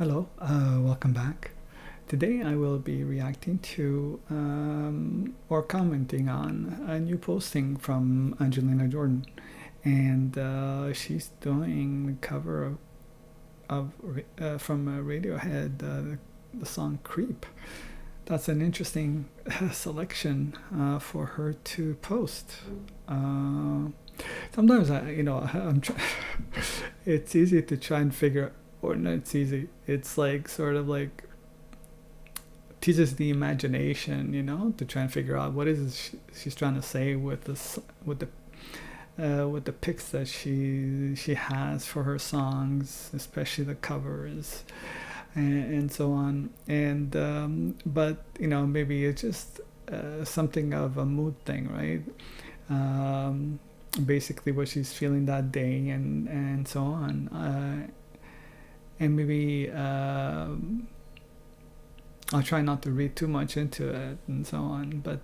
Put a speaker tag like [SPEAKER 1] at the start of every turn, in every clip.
[SPEAKER 1] Hello, welcome back. Today I will be reacting to or commenting on a new posting from Angelina Jordan, and she's doing a cover of from Radiohead, the song "Creep." That's an interesting selection for her to post. Uh, Sometimes it's easy to try and figure, or not. It's easy. It's like sort of like teases the imagination, to try and figure out what is it she's trying to say with this, with the pics that she has for her songs, especially the covers and so on. And but maybe it's just something of a mood thing, right? Basically what she's feeling that day and so on. And maybe I'll try not to read too much into it and so on. But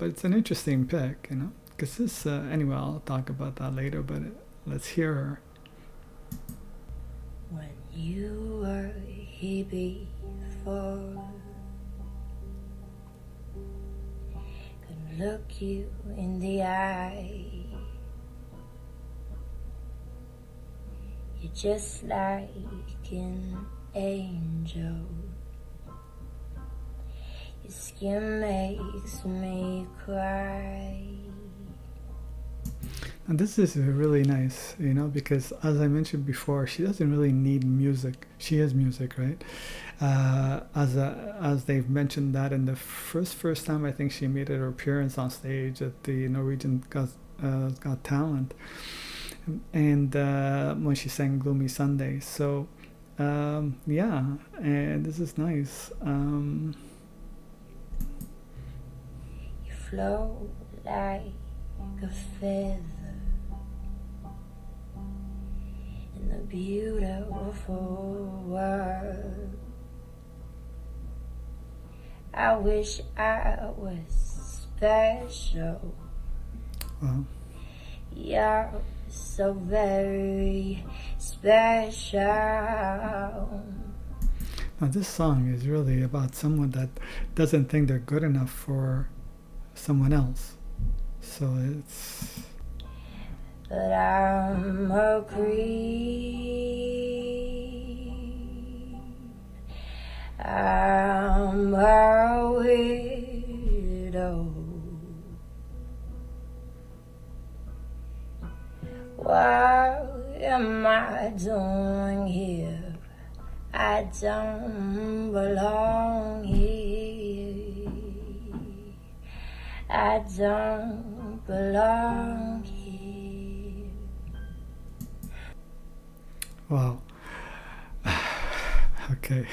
[SPEAKER 1] it's an interesting pick, because this anyway. I'll talk about that later. But let's hear her.
[SPEAKER 2] When you were here before, could look you in the eye. You're just like an angel. Your skin makes me cry.
[SPEAKER 1] And this is really nice, because as I mentioned before, she doesn't really need music. She is music, right? As they've mentioned that in the first time I think she made her appearance on stage at the Norwegian Got Talent, and when she sang "Gloomy Sunday." So yeah, and this is nice.
[SPEAKER 2] You float like a feather in the beautiful world. I wish I was special.
[SPEAKER 1] Wow.
[SPEAKER 2] You're so very special.
[SPEAKER 1] Now this song is really about someone that doesn't think they're good enough for someone else. So it's...
[SPEAKER 2] But I'm a creep. I'm a weirdo. What am I doing here? I don't belong here. I don't belong here.
[SPEAKER 1] Wow. Okay.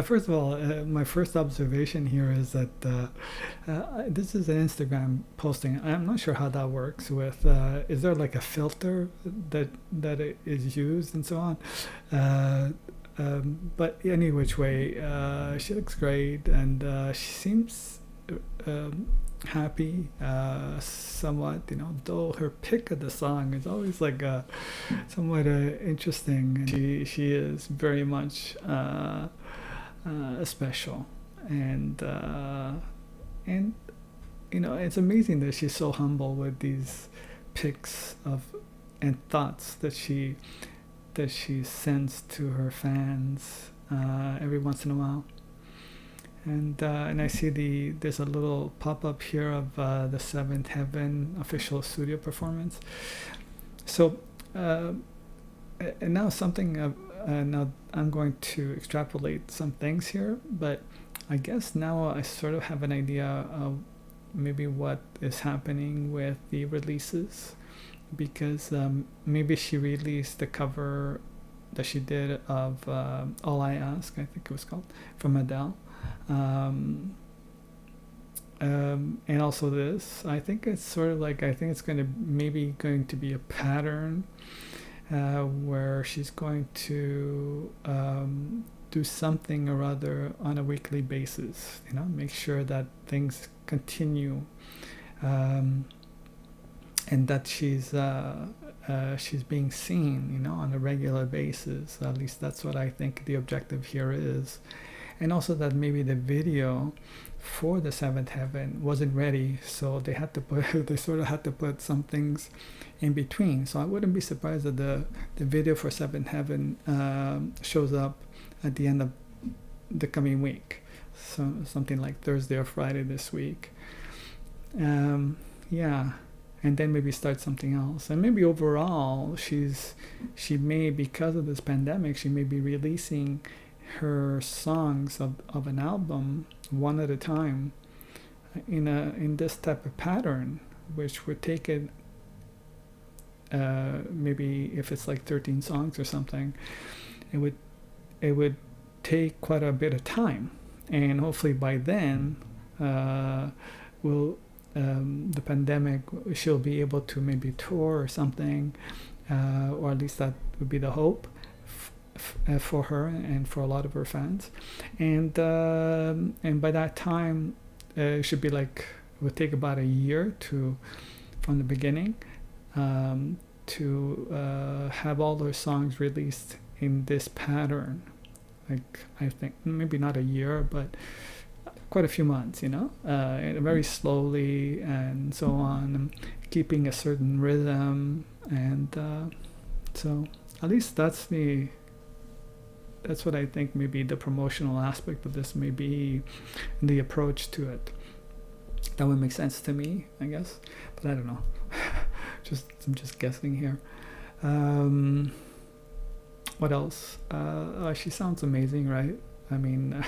[SPEAKER 1] First of all, my first observation here is that this is an Instagram posting. I'm not sure how that works with, is there like a filter that is used and so on? But any which way, she looks great, and she seems happy, somewhat, though her pick of the song is always like somewhat interesting. She is very much special, and it's amazing that she's so humble with these pics of and thoughts that she sends to her fans every once in a while. And I see there's a little pop-up here of the Seventh Heaven official studio performance. So and now now I'm going to extrapolate some things here, but I guess now I sort of have an idea of maybe what is happening with the releases, because maybe she released the cover that she did of All I Ask, I think it was called, from Adele. And also this, I think it's sort of like, I think it's maybe going to be a pattern where she's going to do something or other on a weekly basis, make sure that things continue, and that she's she's being seen, on a regular basis. At least that's what I think the objective here is. And also that maybe the video for the Seventh Heaven wasn't ready, so they had to put they sort of had to put some things in between. So I wouldn't be surprised that the video for Seventh Heaven shows up at the end of the coming week, so something like Thursday or Friday this week. Yeah, and then maybe start something else. And maybe overall she may, because of this pandemic, she may be releasing her songs of an album one at a time in this type of pattern, which would take it maybe if it's like 13 songs or something, it would take quite a bit of time, and hopefully by then will the pandemic, she'll be able to maybe tour or something, or at least that would be the hope for her and for a lot of her fans. And by that time it should be like, it would take about a year from the beginning to have all those songs released in this pattern. Like, I think maybe not a year, but quite a few months, very slowly and so on, keeping a certain rhythm. And so at least that's what I think maybe the promotional aspect of this may be, the approach to it. That would make sense to me, I guess, but I don't know. I'm just guessing here. What else? She sounds amazing, right? I mean,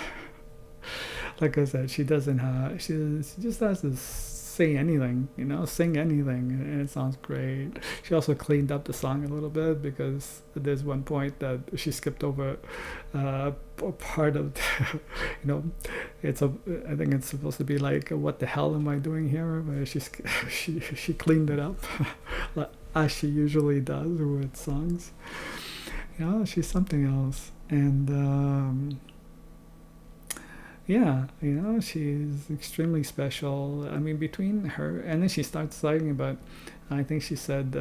[SPEAKER 1] like I said, she just has to say anything, sing anything, and it sounds great. She also cleaned up the song a little bit, because there's one point that she skipped over part of I think it's supposed to be like, what the hell am I doing here, but she cleaned it up as she usually does with songs. She's something else. And yeah, she's extremely special. I mean, between her, and then she starts talking about, I think she said,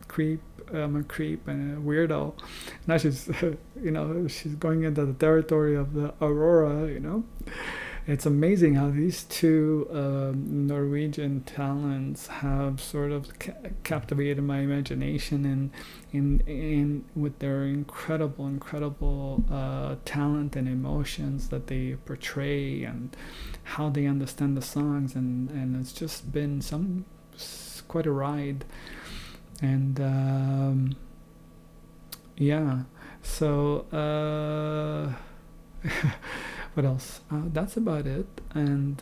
[SPEAKER 1] creep, I'm a creep and a weirdo. Now she's, she's going into the territory of the Aurora, It's amazing how these two Norwegian talents have sort of captivated my imagination, and with their incredible talent and emotions that they portray, and how they understand the songs, and it's just been quite a ride. And yeah, so what else? That's about it. And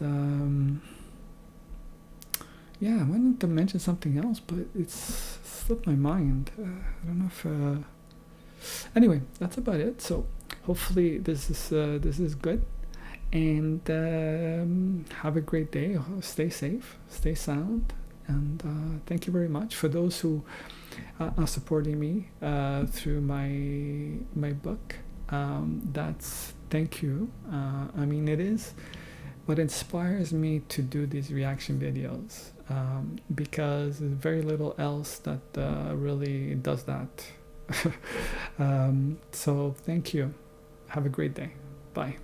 [SPEAKER 1] yeah, I wanted to mention something else, but it's slipped my mind. I don't know if anyway, that's about it. So hopefully this is good, and have a great day. Stay safe, stay sound, and thank you very much for those who are supporting me through my book. Thank you. I mean, it is what inspires me to do these reaction videos, because there's very little else that really does that. So thank you. Have a great day. Bye.